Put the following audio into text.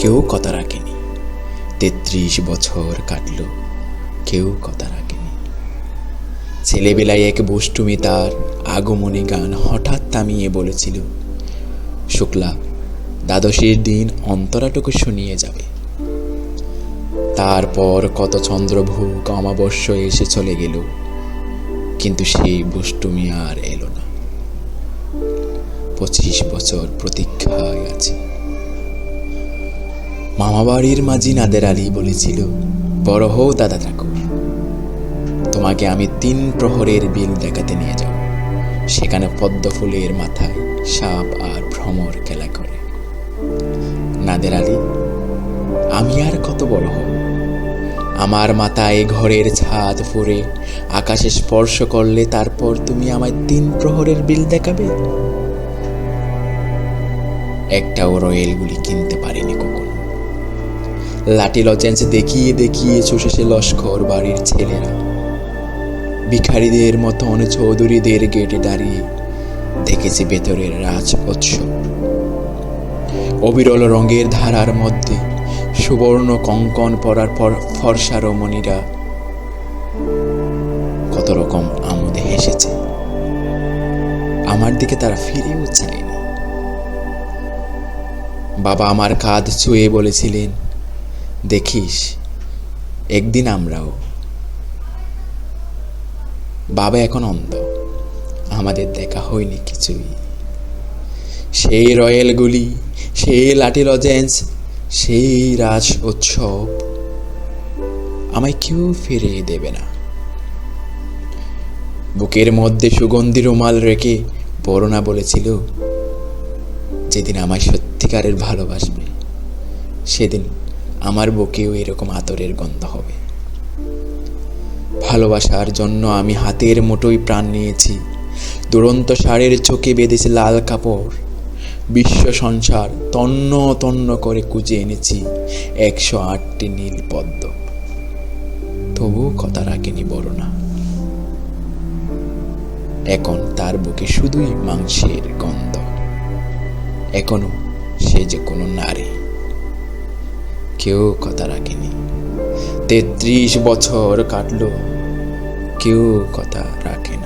কেউ কথা রাখেনি। ৩৩ বছর কাটল, কেউ কথা রাখেনি। ছেলেবেলায় এক বষ্টুমি তার আগমনী গান হঠাৎ থামিয়ে বলেছিল, শুক্লা দ্বাদশীর দিন অন্তরাটুকু শুনিয়ে যাবে। তারপর কত চন্দ্রভোগ অমাবস্য এসে চলে গেল, কিন্তু সেই বষ্টুমি আর এলো না। ২৫ বছর প্রতীক্ষায় আছে। মামাবাড়ির মাঝি নাদের আলী বলেছিল, বড় হও দাদা ঠাকুর, তোমাকে আমি ৩ প্রহরের বিল দেখাতে নিয়ে যাব। সেখানে পদ্ম ফুলের মাথায় সাপ আর ভ্রমর খেলা করে। নাদের আলী, আমি আর কত বড় হব? আমার মাথায় ঘরের ছাদ ফুরে আকাশে স্পর্শ করলে তারপর তুমি আমায় ৩ প্রহরের বিল দেখাবে? একটাও রয়েলগুলি কিনতে পারিনি কখনো। লাঠি লজেন্স দেখিয়ে দেখিয়ে চষেছে লস্কর বাড়ির ছেলেরা। ভিখারিদের মতন চৌধুরীদের গেটে দাঁড়িয়ে দেখেছি ভেতরের রাজ উৎসব। অবিরল রঙের ধারার মধ্যে সুবর্ণ কঙ্কন পরার পর ফর্সা রমণীরা কত রকম আমোদে হেসেছে। আমার দিকে তারা ফিরেও চায়নি। বাবা আমার কাঁধ ছুঁয়ে বলেছিলেন, দেখিস একদিন আমরাও। বাবা এখন অন্ধ, আমাদের দেখা হয়নি কিছুই। সেই রয়েলগুলি, সেই লাঠি লজেন্স, সেই রাজ উৎসব আমায় কেউ ফিরিয়ে দেবে না। বুকের মধ্যে সুগন্ধি রুমাল রেখে বরুণা বলেছিল, যেদিন আমায় সত্যিকারের ভালোবাসবে সেদিন আমার বুকেও এরকম আতরের গন্ধ হবে। ভালোবাসার জন্য আমি হাতের মুঠোয় প্রাণ নিয়েছি। দুরন্ত ষাঁড়ের চোখে বেঁধেছে লাল কাপড়। বিশ্ব সংসার তন্ন তন্ন করে কুঁজে এনেছি ১০৮টি নীল পদ্ম। তবুও কথা রাখেনি বরুণা। এখন তার বুকে শুধুই মাংসের গন্ধ। এখনো সে যে কোনো নারী। কেউ কথা রাখেনি। ৩৩ বছর কাটলো, কেউ কথা রাখেনি।